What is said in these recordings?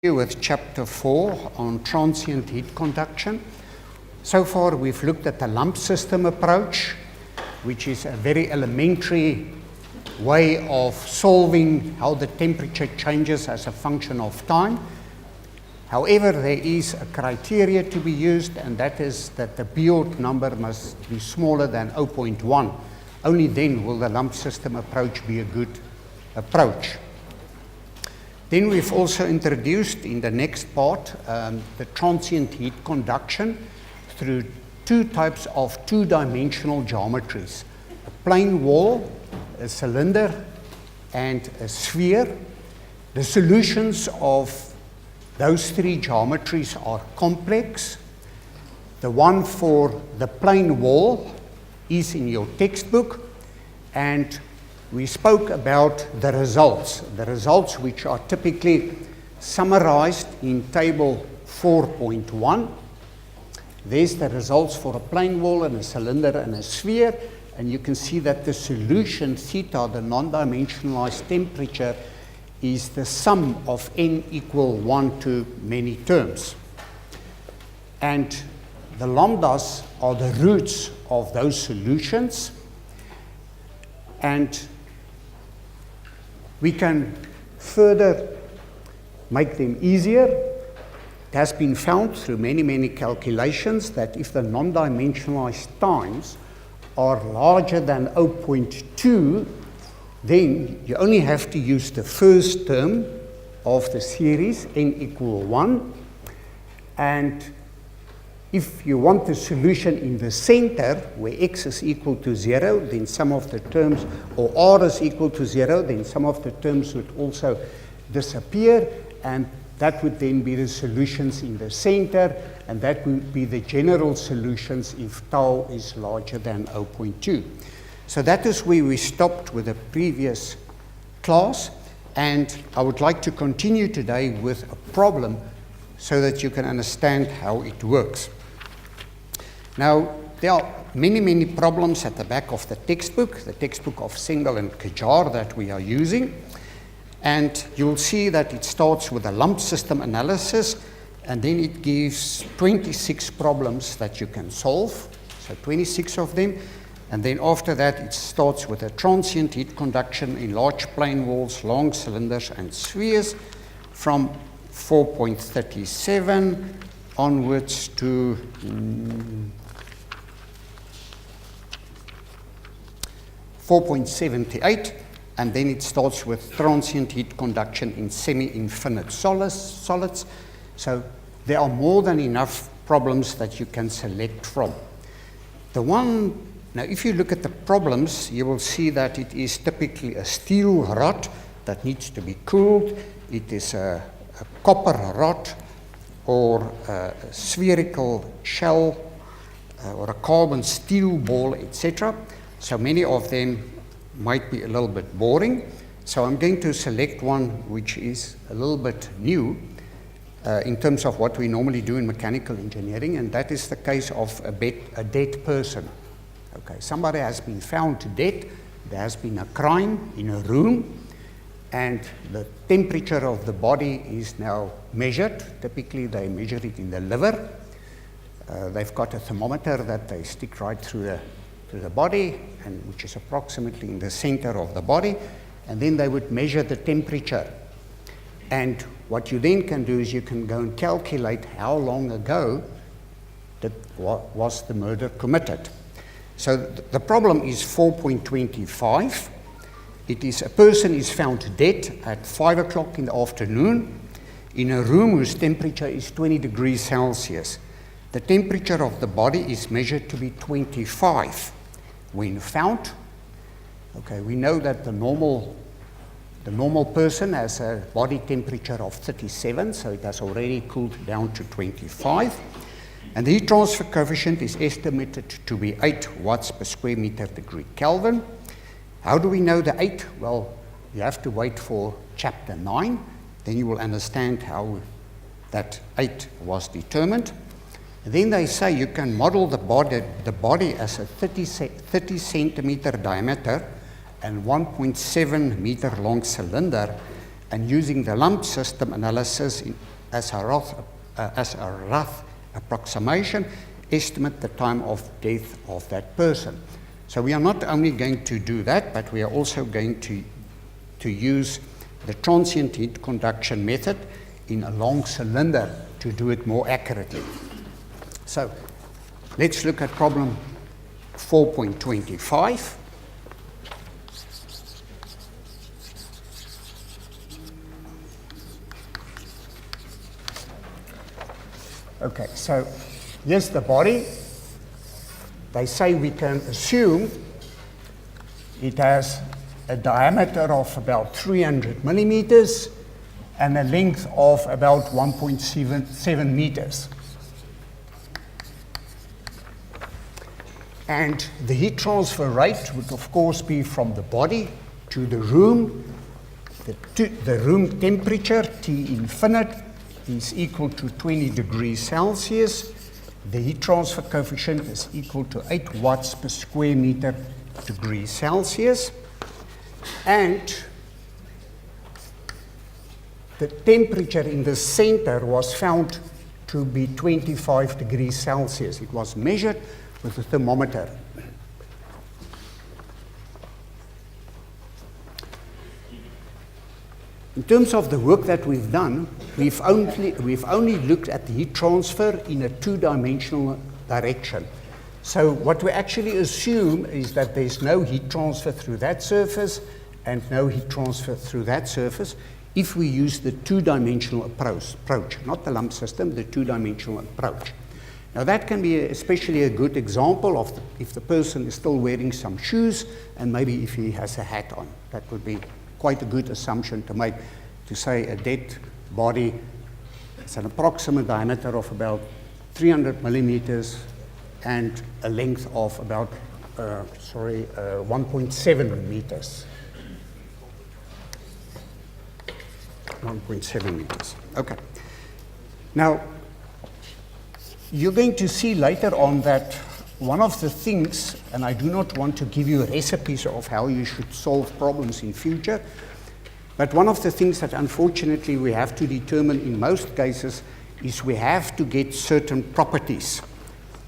With chapter 4 on transient heat conduction. So far we've looked at the lump system approach, which is a very elementary way of solving how the temperature changes as a function of time. However, there is a criteria to be used, and that is that the Biot number must be smaller than 0.1. Only then will the lump system approach be a good approach. Then we've also introduced in the next part the transient heat conduction through two types of two-dimensional geometries: a plane wall, a cylinder, and a sphere. The solutions of those three geometries are complex. The one for the plane wall is in your textbook, and we spoke about the results which are typically summarized in table 4.1. There's the results for a plane wall and a cylinder and a sphere, and you can see that the solution theta, the non-dimensionalized temperature, is the sum of n equal 1 to many terms. And the lambdas are the roots of those solutions, and we can further make them easier. It has been found through many calculations that if the non-dimensionalized times are larger than 0.2, then you only have to use the first term of the series, n equal 1. And if you want the solution in the center, where x is equal to 0, then some of the terms, or r is equal to 0, then some of the terms would also disappear, and that would then be the solutions in the center, and that would be the general solutions if tau is larger than 0.2. So that is where we stopped with the previous class, and I would like to continue today with a problem so that you can understand how it works. Now, there are many problems at the back of the textbook of Cengel and Ghajar that we are using. And you'll see that it starts with a lump system analysis, and then it gives 26 problems that you can solve, so 26 of them. And then after that, it starts with a transient heat conduction in large plane walls, long cylinders, and spheres from 4.37 onwards to 4.78, and then it starts with transient heat conduction in semi-infinite solids. So there are more than enough problems that you can select from. Now if you look at the problems, you will see that it is typically a steel rod that needs to be cooled. It is a copper rod, or a spherical shell, or a carbon steel ball, etc. So many of them might be a little bit boring. So I'm going to select one which is a little bit new in terms of what we normally do in mechanical engineering, and that is the case of a dead person. Okay, somebody has been found dead. There has been a crime in a room, and the temperature of the body is now measured. Typically, they measure it in the liver. They've got a thermometer that they stick right through the body, and which is approximately in the center of the body, and then they would measure the temperature. And what you then can do is you can go and calculate how long ago was the murder committed. So the problem is 4.25. It is a person is found dead at 5 o'clock in the afternoon in a room whose temperature is 20 degrees Celsius. The temperature of the body is measured to be 25 when found. Okay, we know that the normal person has a body temperature of 37, so it has already cooled down to 25. And the heat transfer coefficient is estimated to be 8 watts per square meter degree Kelvin. How do we know the 8? Well, you have to wait for chapter 9, then you will understand how that 8 was determined. And then they say you can model the body as a 30 centimeter diameter and 1.7 meter long cylinder, and using the lump system analysis as a rough approximation, estimate the time of death of that person. So we are not only going to do that, but we are also going to use the transient heat conduction method in a long cylinder to do it more accurately. So let's look at problem 4.25. Okay, so here's the body. They say we can assume it has a diameter of about 300 millimeters and a length of about 1.7 meters. And the heat transfer rate would, of course, be from the body to the room. The room temperature, T infinite, is equal to 20 degrees Celsius. The heat transfer coefficient is equal to 8 watts per square meter degrees Celsius. And the temperature in the center was found to be 25 degrees Celsius. It was measured with a thermometer. In terms of the work that we've done, we've only looked at the heat transfer in a two-dimensional direction. So what we actually assume is that there's no heat transfer through that surface and no heat transfer through that surface if we use the two-dimensional approach, not the lump system, the two-dimensional approach. Now that can be especially a good example of if the person is still wearing some shoes and maybe if he has a hat on. That would be quite a good assumption to make, to say a dead body has an approximate diameter of about 300 millimeters and a length of about 1.7 meters. 1.7 meters. Okay. Now, you're going to see later on that one of the things, and I do not want to give you recipes of how you should solve problems in future, but one of the things that unfortunately we have to determine in most cases is we have to get certain properties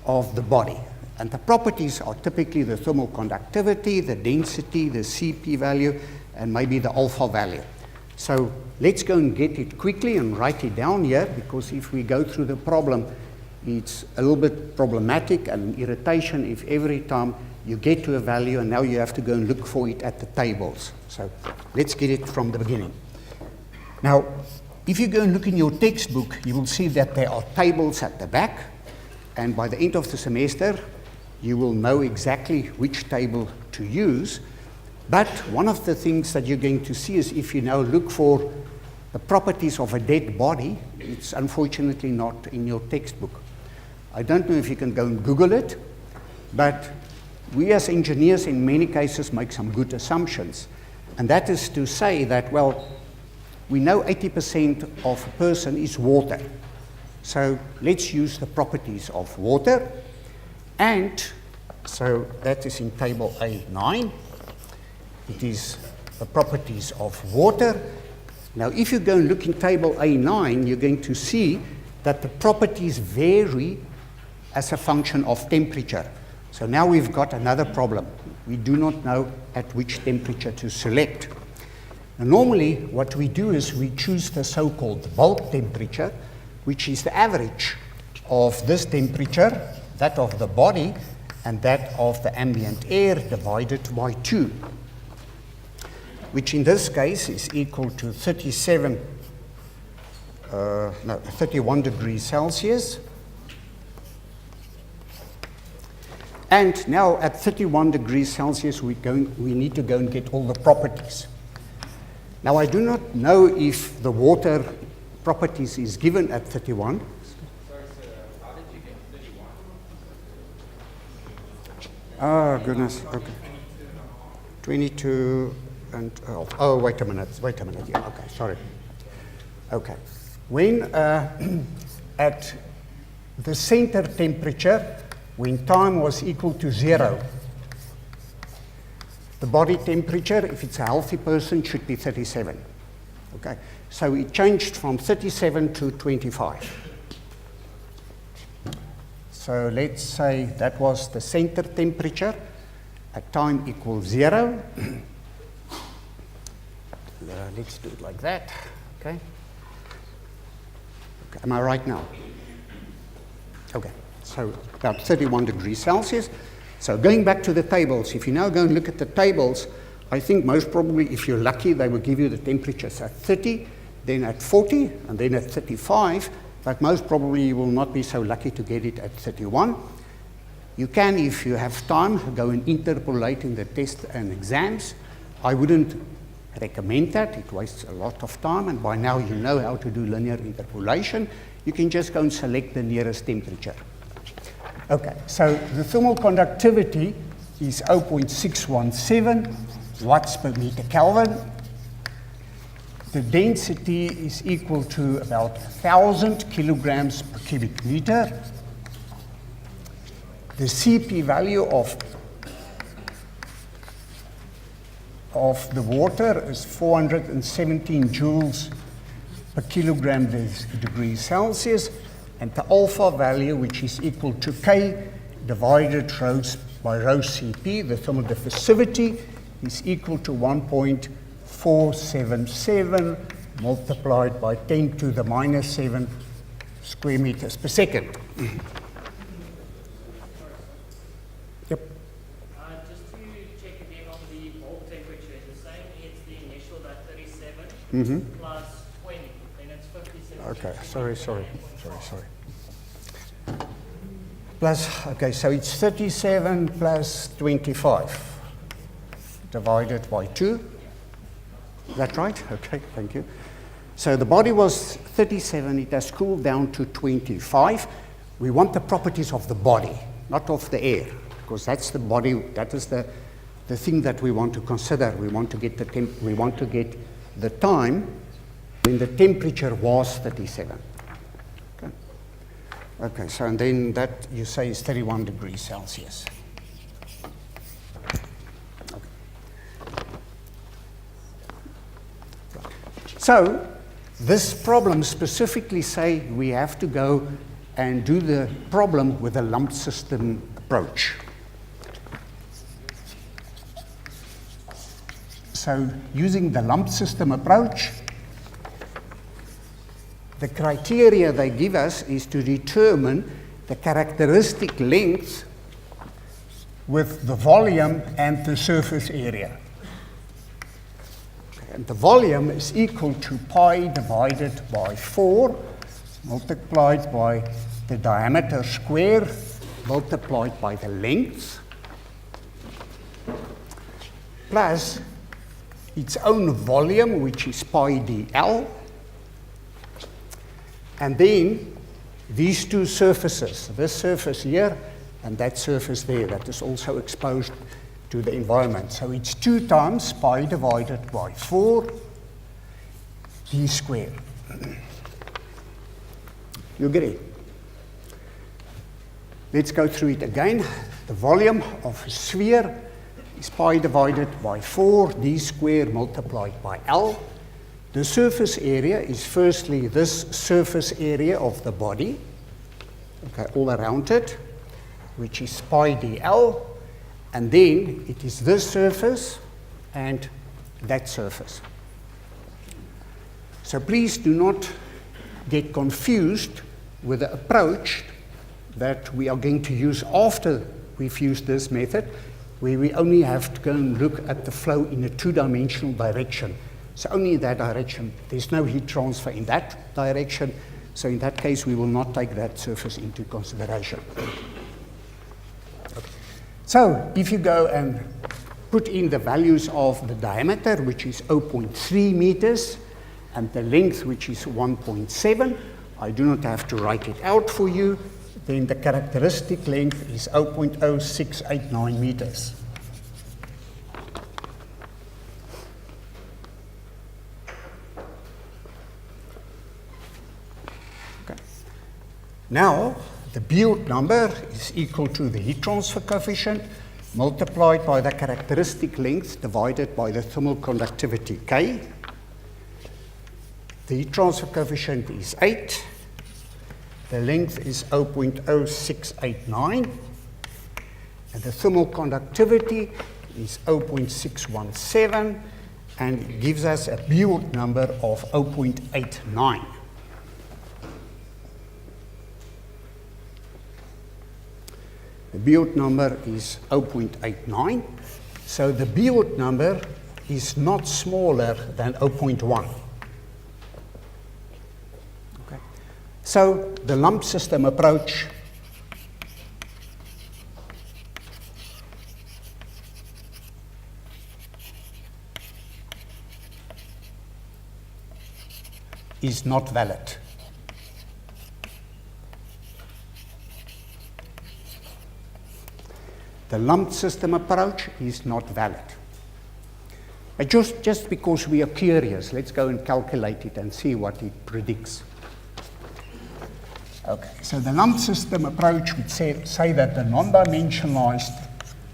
of the body. And the properties are typically the thermal conductivity, the density, the Cp value, and maybe the alpha value. So let's go and get it quickly and write it down here, because if we go through the problem, it's a little bit problematic and irritation if every time you get to a value and now you have to go and look for it at the tables. So let's get it from the beginning. Now, if you go and look in your textbook, you will see that there are tables at the back, and by the end of the semester, you will know exactly which table to use. But one of the things that you're going to see is if you now look for the properties of a dead body, it's unfortunately not in your textbook. I don't know if you can go and Google it, but we as engineers in many cases make some good assumptions. And that is to say that, well, we know 80% of a person is water. So let's use the properties of water. And so that is in table A9. It is the properties of water. Now, if you go and look in table A9, you're going to see that the properties vary as a function of temperature. So now we've got another problem. We do not know at which temperature to select. Now, normally, what we do is we choose the so-called bulk temperature, which is the average of this temperature, that of the body, and that of the ambient air divided by 2. Which in this case is equal to 31 degrees Celsius. And now at 31 degrees Celsius, we need to go and get all the properties. Now I do not know if the water properties is given at 31. Sorry, sir, how did you get 31? Oh, goodness, okay. 22. And, oh, wait a minute, yeah, okay, sorry. Okay, when at the center temperature, when time was equal to 0, the body temperature, if it's a healthy person, should be 37. Okay, so it changed from 37 to 25. So let's say that was the center temperature at time equals 0. Let's do it like that, okay? Am I right now? Okay, so about 31 degrees Celsius. So going back to the tables, if you now go and look at the tables, I think most probably, if you're lucky, they will give you the temperatures at 30, then at 40, and then at 35, but most probably you will not be so lucky to get it at 31. You can, if you have time, go and interpolate in the tests and exams. I wouldn't recommend that. It wastes a lot of time, and by now you know how to do linear interpolation. You can just go and select the nearest temperature. Okay, so the thermal conductivity is 0.617 watts per meter Kelvin. The density is equal to about 1,000 kilograms per cubic meter. The CP value of the water is 417 joules per kilogram degrees Celsius, and the alpha value, which is equal to K divided by rho Cp, the thermal diffusivity, is equal to 1.477 multiplied by 10 to the minus 7 square meters per second. Yep. Just to check again on the bulk temperature, it's the same, it's the initial, that 37 plus 20, then it's 57. Okay, sorry. Plus, okay, so it's 37 plus 25 divided by 2. Is that right? Okay, thank you. So the body was 37, it has cooled down to 25. We want the properties of the body, not of the air, because that's the body, that is the thing that we want to consider. We want to get the time when the temperature was 37. Okay, so and then that you say is 31 degrees Celsius. Okay. So this problem specifically say we have to go and do the problem with a lumped system approach. So using the lumped system approach, the criteria they give us is to determine the characteristic length with the volume and the surface area. Okay, and the volume is equal to pi divided by 4 multiplied by the diameter square multiplied by the length plus its own volume, which is pi dl. And then these two surfaces, this surface here and that surface there, that is also exposed to the environment. So it's 2 times pi divided by 4 d squared. You agree? Let's go through it again. The volume of a sphere is pi divided by 4 d squared multiplied by L. The surface area is firstly this surface area of the body, okay, all around it, which is pi dl, and then it is this surface and that surface. So please do not get confused with the approach that we are going to use after we've used this method, where we only have to go and look at the flow in a 2-dimensional direction. So only in that direction. There's no heat transfer in that direction. So in that case, we will not take that surface into consideration. Okay. So if you go and put in the values of the diameter, which is 0.3 meters, and the length, which is 1.7, I do not have to write it out for you, then the characteristic length is 0.0689 meters. Now, the Biot number is equal to the heat transfer coefficient multiplied by the characteristic length divided by the thermal conductivity K. The heat transfer coefficient is 8. The length is 0.0689. And the thermal conductivity is 0.617, and it gives us a Biot number of 0.89. The Biot number is 0.89, so the Biot number is not smaller than 0.1. Okay. So the lump system approach is not valid. The lumped system approach is not valid. But just because we are curious, let's go and calculate it and see what it predicts. Okay, so the lumped system approach would say that the non-dimensionalized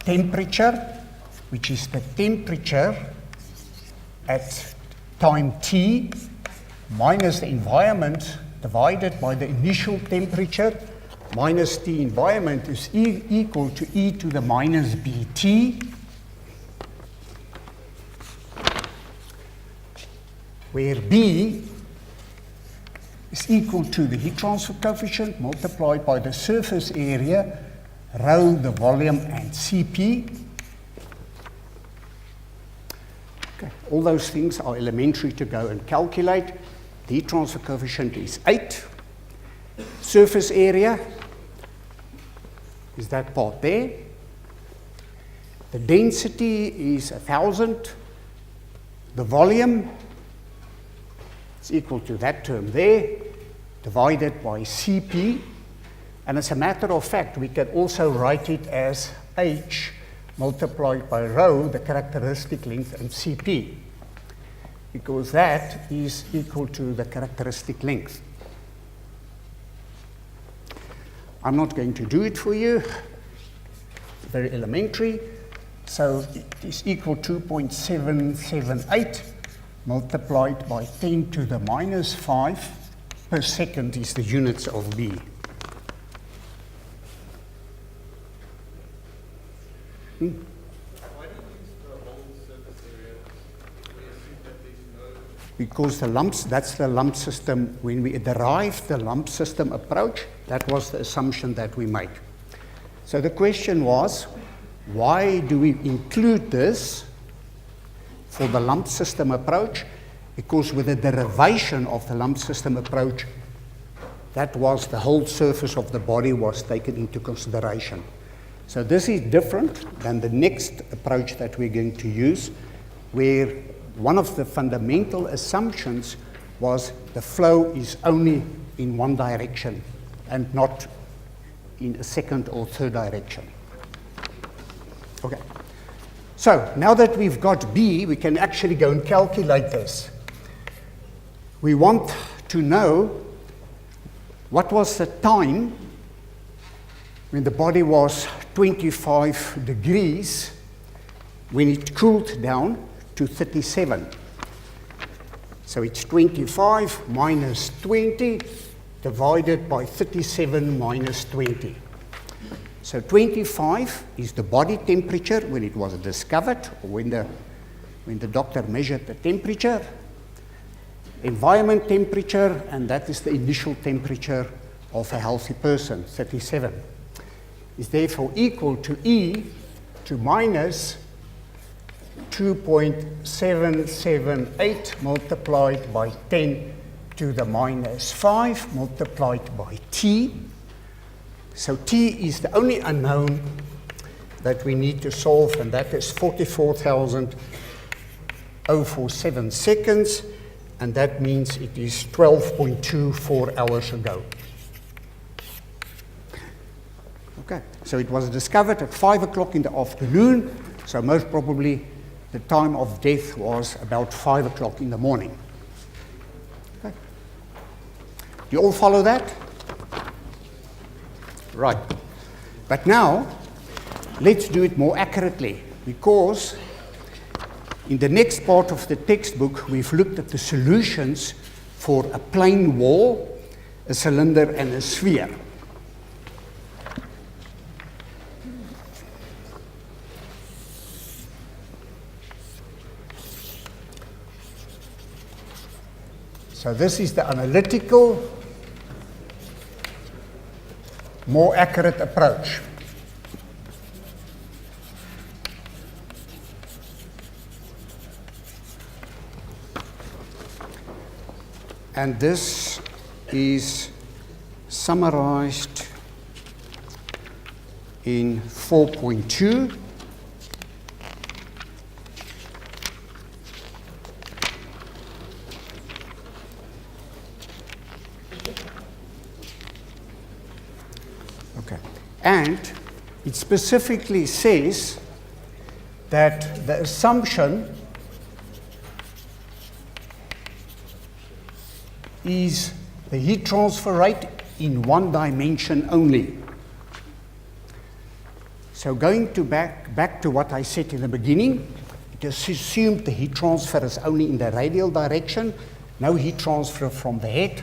temperature, which is the temperature at time t minus the environment divided by the initial temperature minus the environment is equal to e to the minus bt, where b is equal to the heat transfer coefficient multiplied by the surface area, rho the volume, and Cp. Okay. All those things are elementary to go and calculate. The heat transfer coefficient is 8. Surface area is that part there. The density is 1,000. The volume is equal to that term there, divided by Cp. And as a matter of fact, we can also write it as H multiplied by rho, the characteristic length, and Cp, because that is equal to the characteristic length. I'm not going to do it for you. It's very elementary. So it is equal to 2.778 multiplied by 10 to the minus 5 per second is the units of B. Why do you use the whole surface area? We assume that there's no... Because that's the lump system. When we derived the lump system approach, that was the assumption that we made. So the question was, why do we include this for the lump system approach? Because with the derivation of the lump system approach, that was the whole surface of the body was taken into consideration. So this is different than the next approach that we're going to use, where one of the fundamental assumptions was the flow is only in one direction and not in a second or third direction. Okay. So now that we've got B, we can actually go and calculate this. We want to know what was the time when the body was 25 degrees when it cooled down to 37. So it's 25 minus 20 divided by 37 minus 20. So 25 is the body temperature when it was discovered, or when the doctor measured the temperature. Environment temperature, and that is the initial temperature of a healthy person, 37, is therefore equal to E to minus 2.778 multiplied by 10 to the minus 5 multiplied by T. So T is the only unknown that we need to solve, and that is 44,047 seconds, and that means it is 12.24 hours ago. Okay, so it was discovered at 5 o'clock in the afternoon, so most probably the time of death was about 5 o'clock in the morning. Okay. Do you all follow that? Right. But now, let's do it more accurately, because in the next part of the textbook, we've looked at the solutions for a plane wall, a cylinder, and a sphere. So this is the analytical, more accurate approach. And this is summarized in 4.2. Okay. And it specifically says that the assumption is the heat transfer rate in one dimension only. So going to back to what I said in the beginning, it is assumed the heat transfer is only in the radial direction, no heat transfer from the head,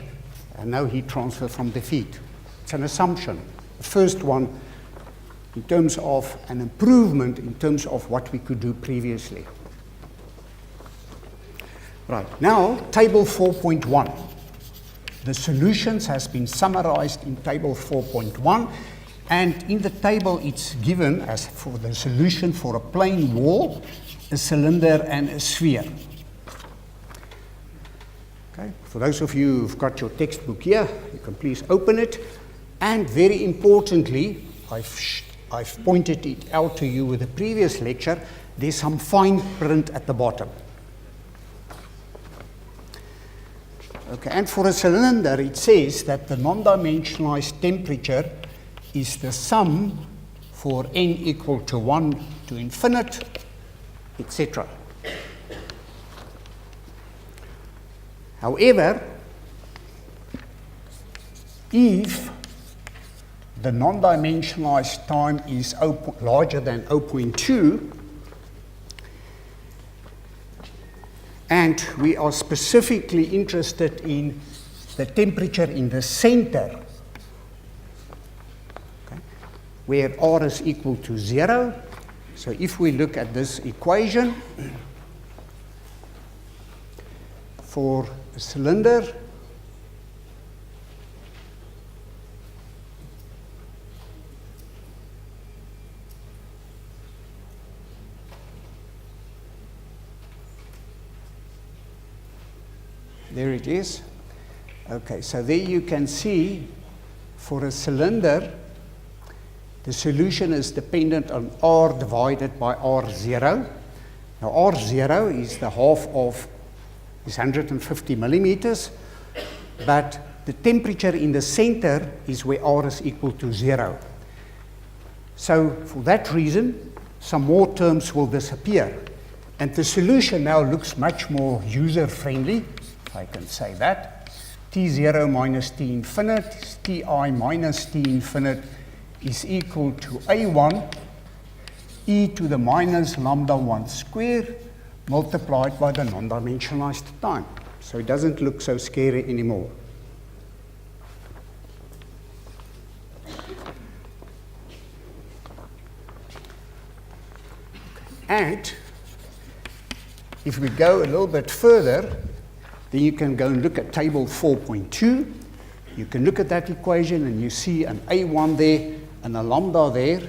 and no heat transfer from the feet. It's an assumption. The first one in terms of an improvement in terms of what we could do previously. Right, now table 4.1. The solutions has been summarized in table 4.1, and in the table it's given as for the solution for a plane wall, a cylinder, and a sphere. Okay. For those of you who've got your textbook here, you can please open it. And very importantly, I've pointed it out to you with the previous lecture, there's some fine print at the bottom. Okay, and for a cylinder, it says that the non-dimensionalized temperature is the sum for n equal to 1 to infinite, etc. However, if the non-dimensionalized time is larger than 0.2, and we are specifically interested in the temperature in the center, okay, where R is equal to 0. So if we look at this equation for a cylinder, there it is. Okay, so there you can see for a cylinder, the solution is dependent on R divided by R0. Now R0 is the half of is 150 millimeters, but the temperature in the center is where R is equal to 0. So for that reason, some more terms will disappear. And the solution now looks much more user-friendly. I can say that. T0 minus T infinite, Ti minus T infinite is equal to A1 e to the minus lambda 1 square multiplied by the non-dimensionalized time. So it doesn't look so scary anymore. And if we go a little bit further, then you can go and look at table 4.2. You can look at that equation and you see an A1 there and a lambda there.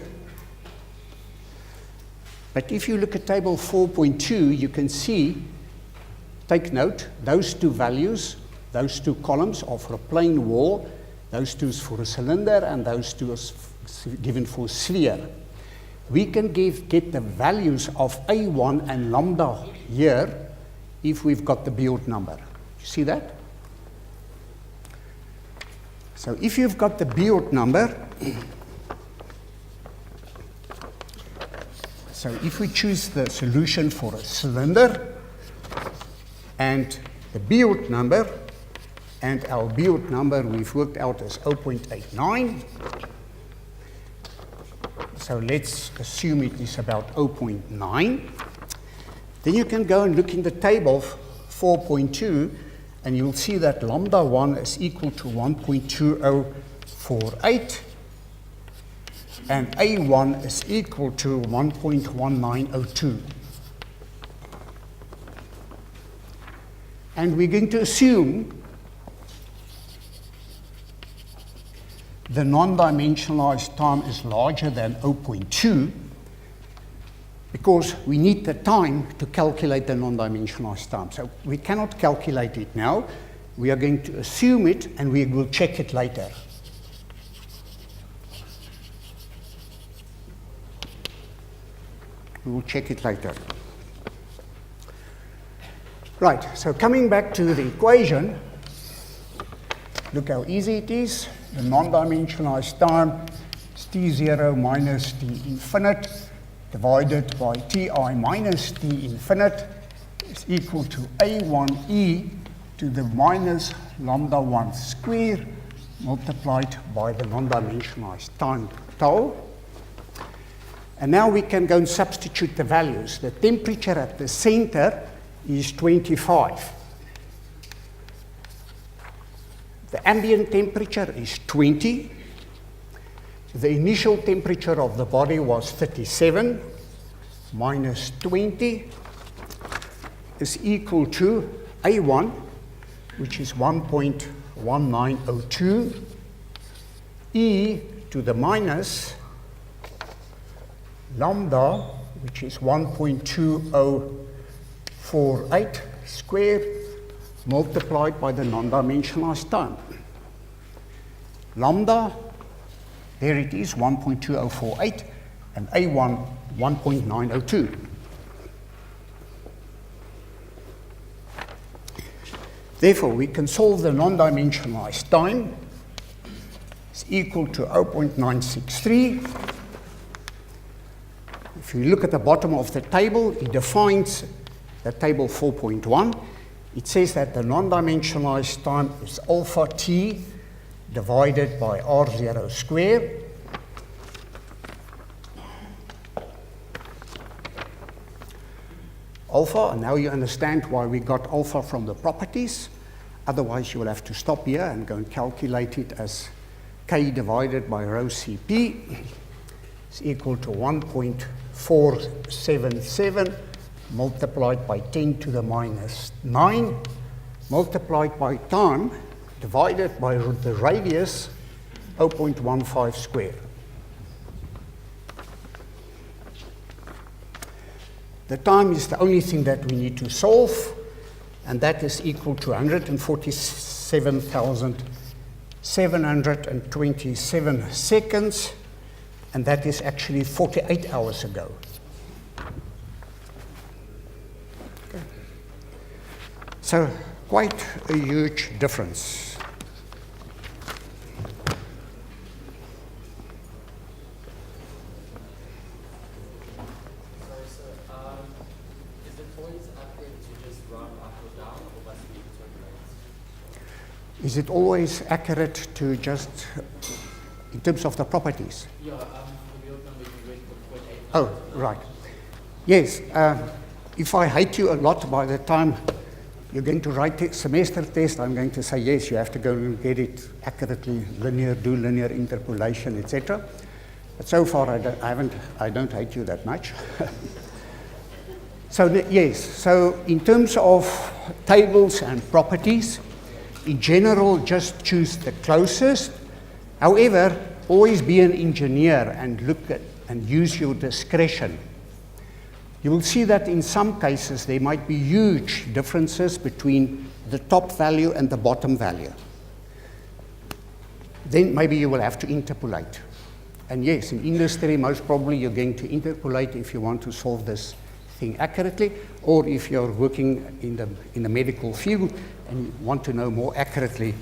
But if you look at table 4.2, you can see, take note, those two values, those two columns are for a plane wall, those two is for a cylinder, and those two is given for a sphere. We can get the values of A1 and lambda here if we've got the Biot number. You see that? So if you've got the Biot number, so if we choose the solution for a cylinder and the Biot number, and our Biot number we've worked out as 0.89, so let's assume it is about 0.9, then you can go and look in the table 4.2, and you'll see that lambda 1 is equal to 1.2048, and A1 is equal to 1.1902. And we're going to assume the non-dimensionalized time is larger than 0.2, because we need the time to calculate the non-dimensionalized time. So we cannot calculate it now. We are going to assume it, and we will check it later. We will check it later. Right, so coming back to the equation, look how easy it is. The non-dimensionalized time is T0 minus T infinite divided by Ti minus T infinite is equal to A1e to the minus lambda 1 square multiplied by the non-dimensionalized time tau. And now we can go and substitute the values. The temperature at the center is 25. The ambient temperature is 20. The initial temperature of the body was 37 minus 20 is equal to A1, which is 1.1902, e to the minus lambda, which is 1.2048 squared, multiplied by the non-dimensionalized time. Lambda, there it is, 1.2048, and A1, 1.902. Therefore, we can solve the non-dimensionalized time. It's equal to 0.963. If you look at the bottom of the table, it defines the table 4.1. It says that the non-dimensionalized time is alpha t divided by r0 squared. Alpha, and now you understand why we got alpha from the properties. Otherwise, you will have to stop here and go and calculate it as k divided by rho Cp is equal to 1.477 multiplied by 10 to the minus 9 multiplied by time divided by the radius 0.15 squared. The time is the only thing that we need to solve, and that is equal to 147,727 seconds, and that is actually 48 hours ago. Okay. So quite a huge difference. Is it always accurate to just, in terms of the properties? Yeah, the real number you went from 0.8. Oh, right. Yes, if I hate you a lot by the time you're going to write a semester test, I'm going to say, yes, you have to go and get it accurately, linear, do linear interpolation, etc. But so far, I don't hate you that much. So, yes, so in terms of tables and properties, in general, just choose the closest. However, always be an engineer and look at and use your discretion. You will see that in some cases there might be huge differences between the top value and the bottom value. Then maybe you will have to interpolate. And yes, in industry, most probably you're going to interpolate if you want to solve this thing accurately, or if you're working in the medical field and you want to know more accurately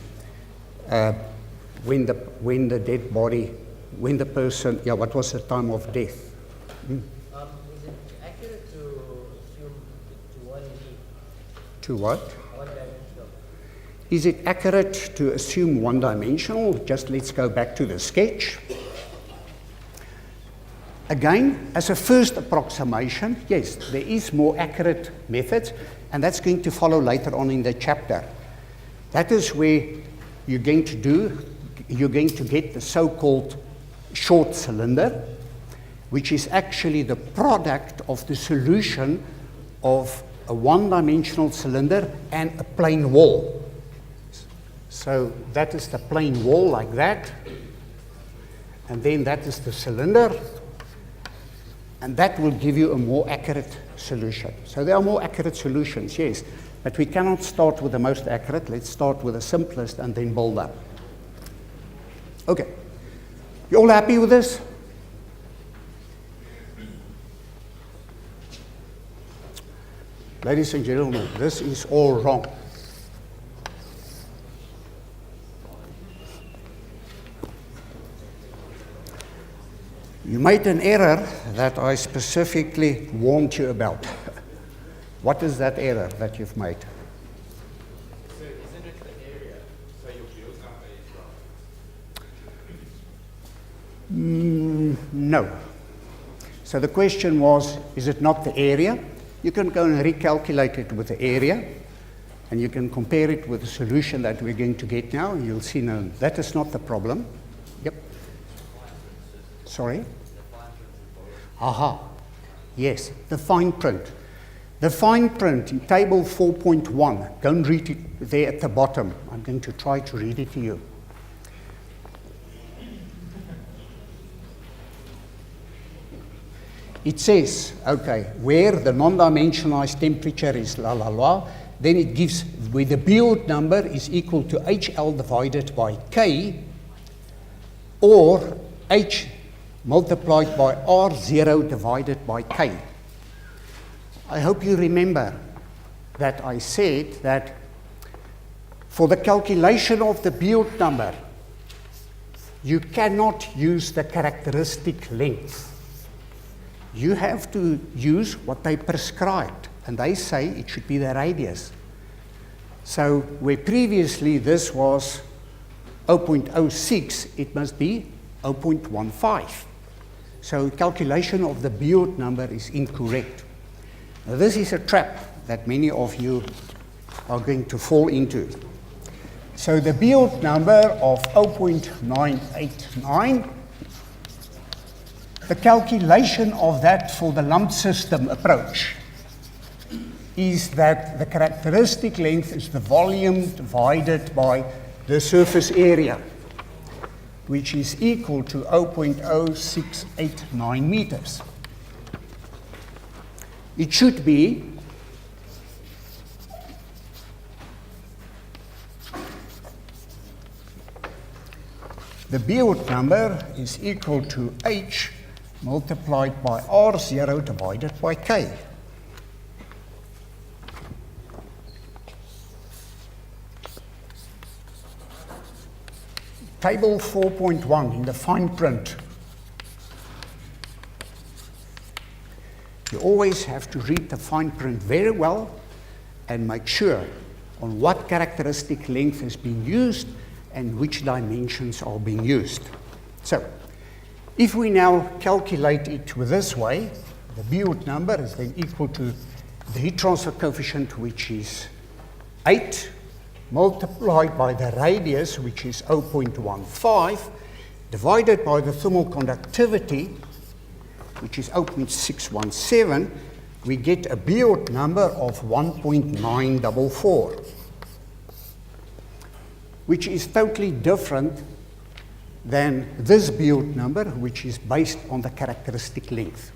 when the dead body, when the person, what was the time of death? Is it accurate to assume to 1D? To what? One-dimensional. Is it accurate to assume one-dimensional? Just let's go back to the sketch. Again, as a first approximation, yes, there is more accurate methods, and that's going to follow later on in the chapter. That is where you're going to get the so-called short cylinder, which is actually the product of the solution of a one-dimensional cylinder and a plane wall. So that is the plane wall like that, and then that is the cylinder, and that will give you a more accurate solution. So there are more accurate solutions, yes, but we cannot start with the most accurate. Let's start with the simplest and then build up. Okay, you all happy with this? Ladies and gentlemen, this is all wrong. You made an error that I specifically warned you about. What is that error that you've made? So isn't it the area? So your build up is wrong. No. So the question was, is it not the area? You can go and recalculate it with the area, and you can compare it with the solution that we're going to get now. You'll see, no, that is not the problem. Yep. Sorry? Aha. Yes, the fine print. The fine print in table 4.1, don't read it there at the bottom. I'm going to try to read it to you. It says, okay, where the non-dimensionalized temperature is la la la, then it gives where the Biot number is equal to HL divided by K, or H multiplied by R0 divided by K. I hope you remember that I said that for the calculation of the Biot number, you cannot use the characteristic length. You have to use what they prescribed, and they say it should be the radius. So where previously this was 0.06, it must be 0.15. So calculation of the Biot number is incorrect. Now this is a trap that many of you are going to fall into. So the Biot number of 0.989, the calculation of that for the lump system approach is that the characteristic length is the volume divided by the surface area, which is equal to 0.0689 meters. It should be the Biot number is equal to H multiplied by R0 divided by K. Table 4.1 in the fine print. You always have to read the fine print very well and make sure on what characteristic length is being used and which dimensions are being used. So, if we now calculate it with this way, the Biot number is then equal to the heat transfer coefficient, which is 8, multiplied by the radius, which is 0.15, divided by the thermal conductivity, which is 0.617, we get a Biot number of 1.944, which is totally different than this Biot number, which is based on the characteristic length.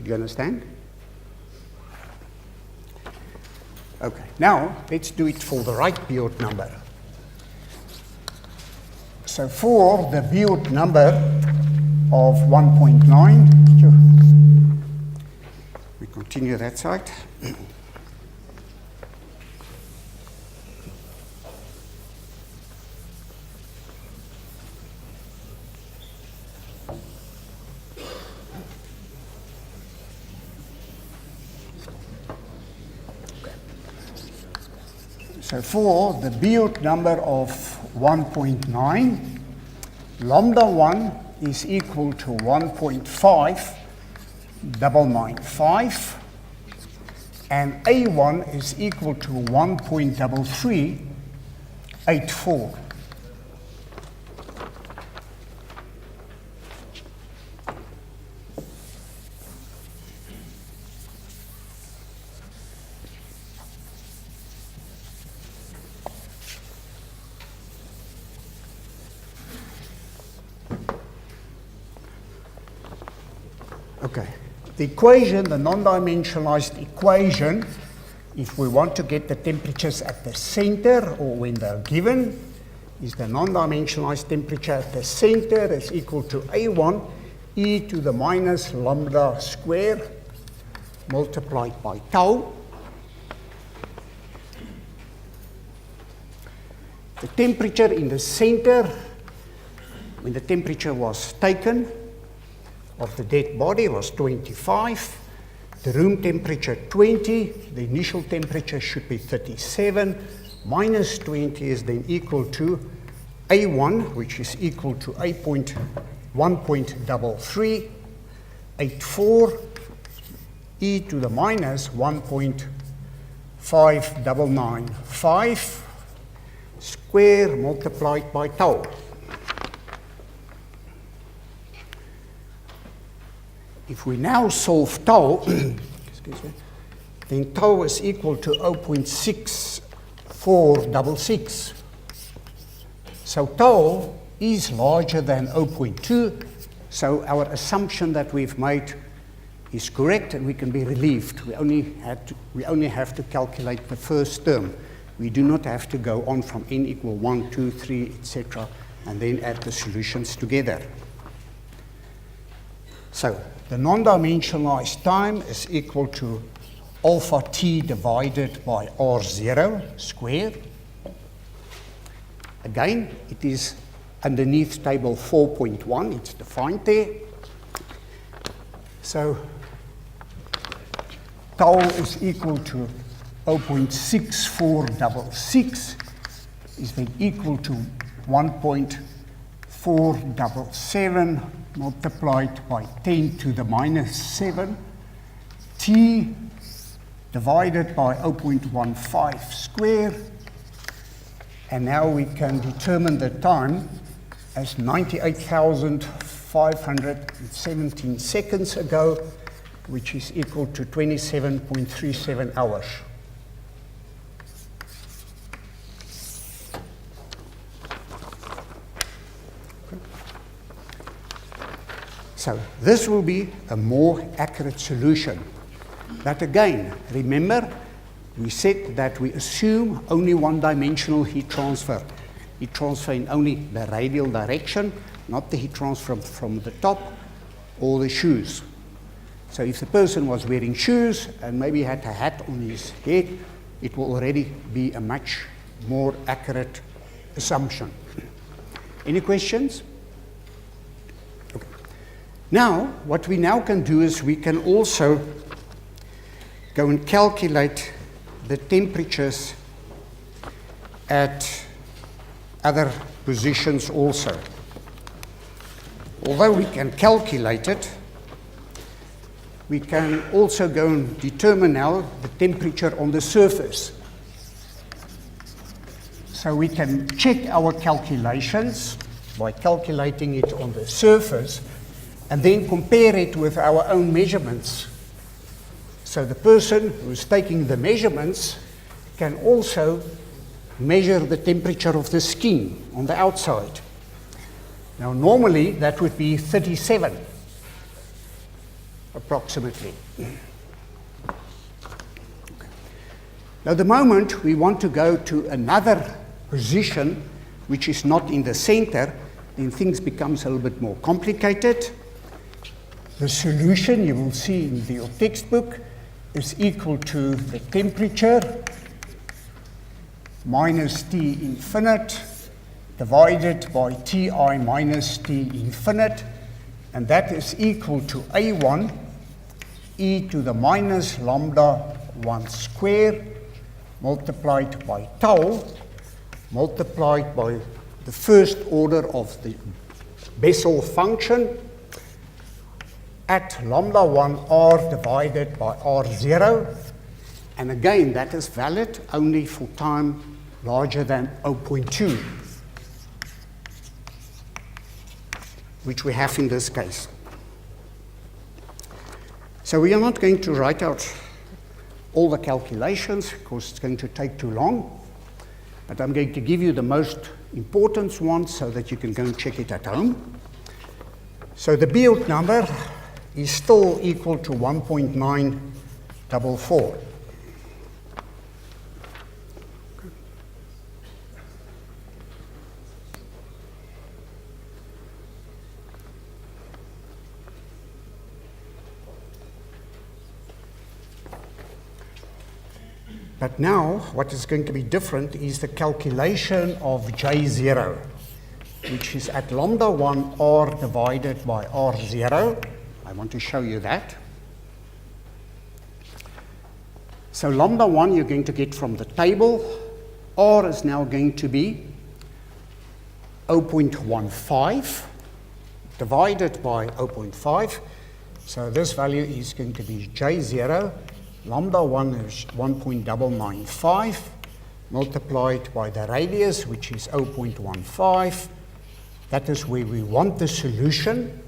Do you understand? Okay, now let's do it for the right Biot number. So for the Biot number of 1.9, we continue that side. So for the Biot number of 1.9, lambda 1 is equal to 1.5995, and A1 is equal to 1.3384. Okay, the equation, the non-dimensionalized equation, if we want to get the temperatures at the center or when they're given, is the non-dimensionalized temperature at the center is equal to A1 e to the minus lambda square multiplied by tau. The temperature in the center, when the temperature was taken, of the dead body was 25, the room temperature 20, the initial temperature should be 37, minus 20 is then equal to A1, which is equal to 1.3384 e to the minus 1.5995 square multiplied by tau. If we now solve tau, excuse me, then tau is equal to 0.6466. So tau is larger than 0.2, so our assumption that we've made is correct and we can be relieved. We only have to calculate the first term. We do not have to go on from n equal 1, 2, 3, etc., and then add the solutions together. So the non-dimensionalized time is equal to alpha t divided by R0 squared. Again, it is underneath table 4.1, it's defined there. So tau is equal to 0.6466 is then equal to 1.477 multiplied by 10 to the minus 7, t divided by 0.15 squared, and now we can determine the time as 98,517 seconds ago, which is equal to 27.37 hours. So this will be a more accurate solution. But again, remember, we said that we assume only one-dimensional heat transfer. Heat transfer in only the radial direction, not the heat transfer from the top or the shoes. So if the person was wearing shoes and maybe had a hat on his head, it will already be a much more accurate assumption. Any questions? Now, what we now can do is we can also go and calculate the temperatures at other positions also. Although we can calculate it, we can also go and determine now the temperature on the surface. So we can check our calculations by calculating it on the surface and then compare it with our own measurements. So the person who's taking the measurements can also measure the temperature of the skin on the outside. Now normally that would be 37, approximately. Now the moment we want to go to another position which is not in the center, then things becomes a little bit more complicated. The solution, you will see in your textbook, is equal to the temperature minus T infinite divided by Ti minus T infinite, and that is equal to A1 e to the minus lambda 1 square multiplied by tau multiplied by the first order of the Bessel function at lambda 1 r divided by r0 And again, that is valid only for time larger than 0.2, which we have in this case. So we are not going to write out all the calculations because it's going to take too long, but I'm going to give you the most important ones so that you can go and check it at home. So the Biot number is still equal to 1.944. But now, what is going to be different is the calculation of J0, which is at lambda 1 R divided by R0. I want to show you that. So lambda 1 you're going to get from the table. R is now going to be 0.15 divided by 0.5. So this value is going to be J0. Lambda 1 is 1.995 multiplied by the radius, which is 0.15. That is where we want the solution,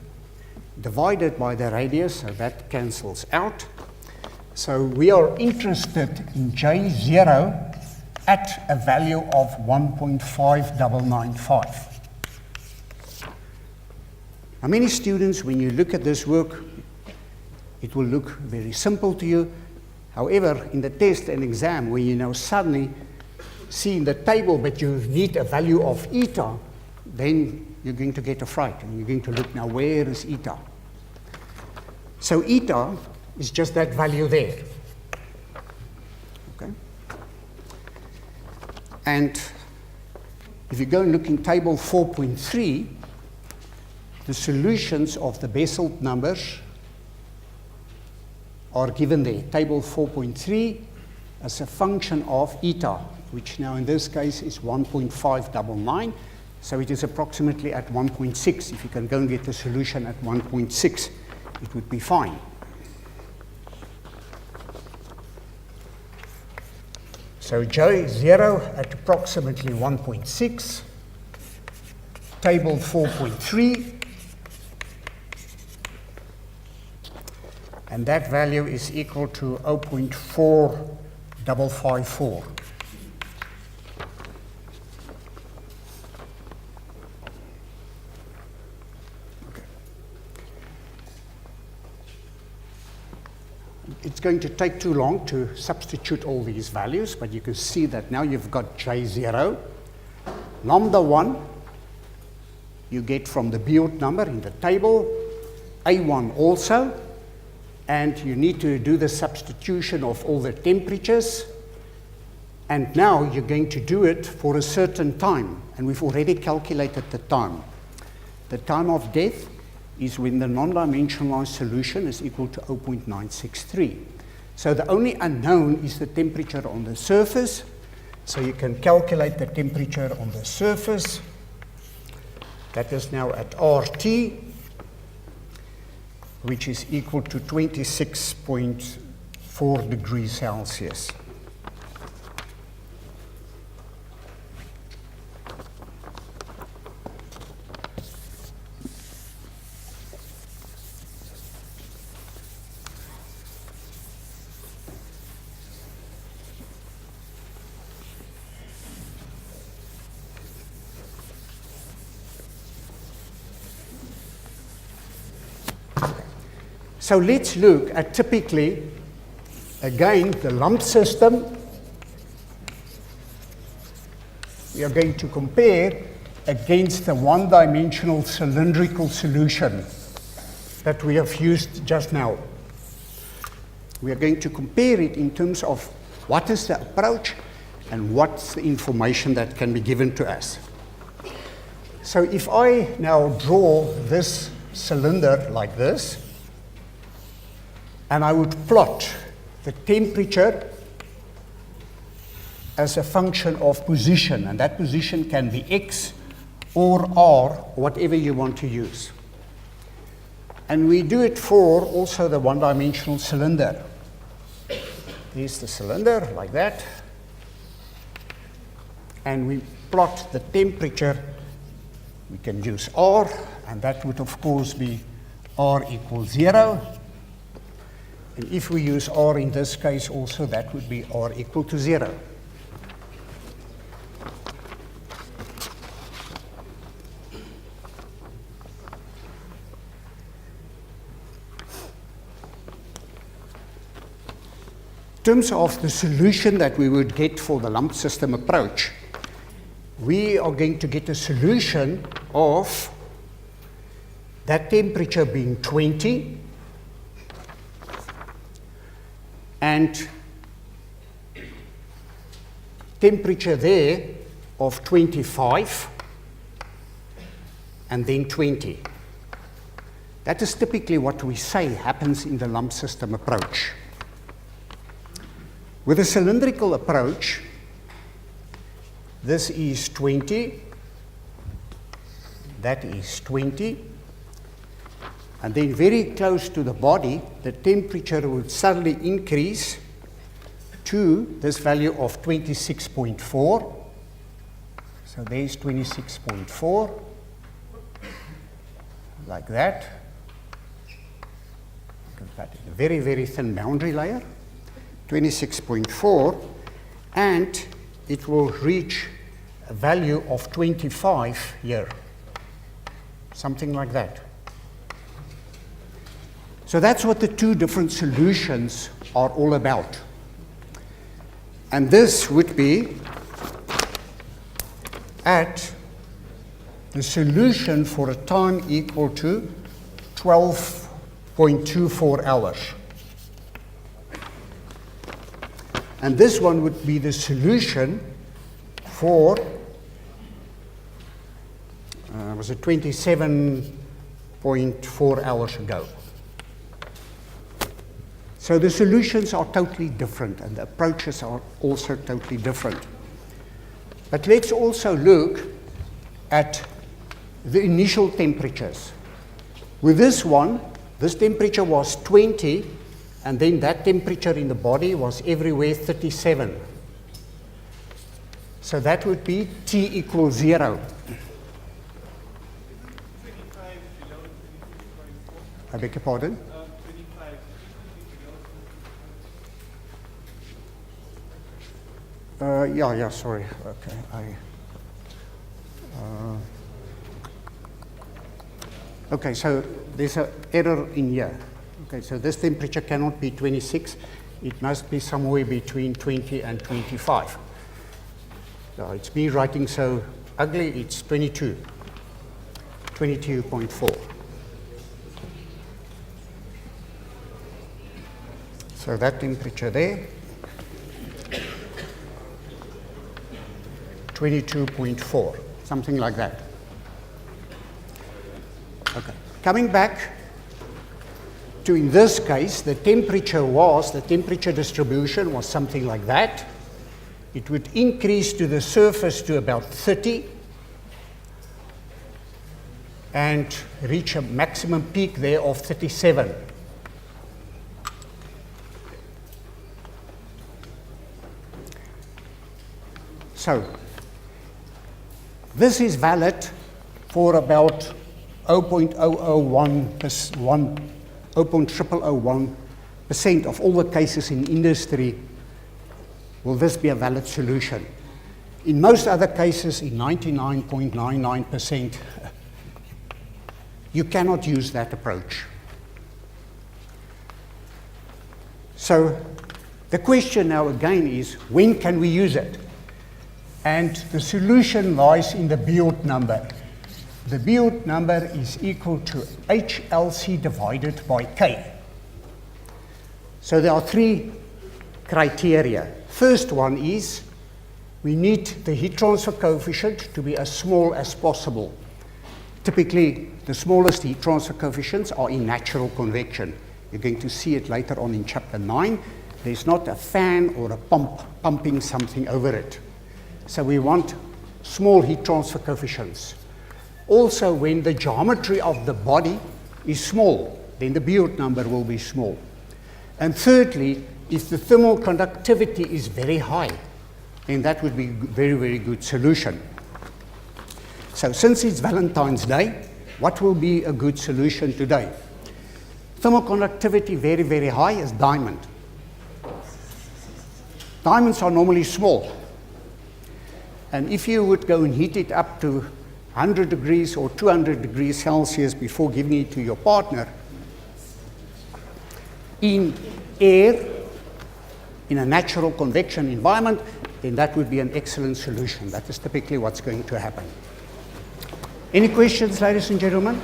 divided by the radius, so that cancels out. So we are interested in J0 at a value of 1.5995. Now, many students, when you look at this work, it will look very simple to you. However, in the test and exam, when you now suddenly see in the table but you need a value of eta, then you're going to get a fright and you're going to look now, where is eta? So eta is just that value there. Okay? And if you go and look in table 4.3, the solutions of the Besselt numbers are given there. Table 4.3 as a function of eta, which now in this case is 1.599. So it is approximately at 1.6. If you can go and get the solution at 1.6, it would be fine. So J0 at approximately 1.6. Table 4.3. And that value is equal to 0.4554. It's going to take too long to substitute all these values, but you can see that now you've got J0. Lambda 1, you get from the Biot number in the table, A1 also, and you need to do the substitution of all the temperatures, and now you're going to do it for a certain time, and we've already calculated the time. The time of death is when the non-dimensionalized solution is equal to 0.963. So the only unknown is the temperature on the surface, so you can calculate the temperature on the surface. That is now at RT, which is equal to 26.4 degrees Celsius. So let's look at typically, again, the lump system. We are going to compare against the one-dimensional cylindrical solution that we have used just now. We are going to compare it in terms of what is the approach and what's the information that can be given to us. So if I now draw this cylinder like this, and I would plot the temperature as a function of position, and that position can be X or R, whatever you want to use. And we do it for also the one-dimensional cylinder. Here's the cylinder, like that. And we plot the temperature. We can use R, and that would of course be R equals 0. And if we use R in this case also, that would be R equal to 0. In terms of the solution that we would get for the lump system approach, we are going to get a solution of that temperature being 20 and temperature there of 25 and then 20. That is typically what we say happens in the lump system approach. With a cylindrical approach, this is 20, that is 20, and then very close to the body, the temperature would suddenly increase to this value of 26.4. So there's 26.4, like that. A very, very thin boundary layer. 26.4, and it will reach a value of 25 here, something like that. So that's what the two different solutions are all about. And this would be at the solution for a time equal to 12.24 hours. And this one would be the solution for, was it 27.4 hours ago. So the solutions are totally different, and the approaches are also totally different. But let's also look at the initial temperatures. With this one, this temperature was 20, and then that temperature in the body was everywhere 37. So that would be T equals 0. 25 below 26.4. I beg your pardon? 25 Yeah, sorry. Okay, okay, so there's an error in here. Okay, so this temperature cannot be 26. It must be somewhere between 20 and 25. So it's me writing so ugly, it's 22. 22.4. So that temperature there, 22.4, something like that. Okay, coming back to, in this case, the temperature distribution was something like that. It would increase to the surface to about 30 and reach a maximum peak there of 37. So, this is valid for about 0.001% of all the cases in industry. Will this be a valid solution? In most other cases, in 99.99%, you cannot use that approach. So the question now again is, when can we use it? And the solution lies in the Biot number. The Biot number is equal to HLC divided by K. So there are three criteria. First one is we need the heat transfer coefficient to be as small as possible. Typically, the smallest heat transfer coefficients are in natural convection. You're going to see it later on in chapter 9. There's not a fan or a pump pumping something over it. So we want small heat transfer coefficients. Also, when the geometry of the body is small, then the Biot number will be small. And thirdly, If the thermal conductivity is very high, then that would be a very, very good solution. So since it's Valentine's Day, what will be a good solution today? Thermal conductivity very, very high is diamond. Diamonds are normally small. And if you would go and heat it up to 100 degrees or 200 degrees Celsius before giving it to your partner, in air, in a natural convection environment, then that would be an excellent solution. That is typically what's going to happen. Any questions, ladies and gentlemen?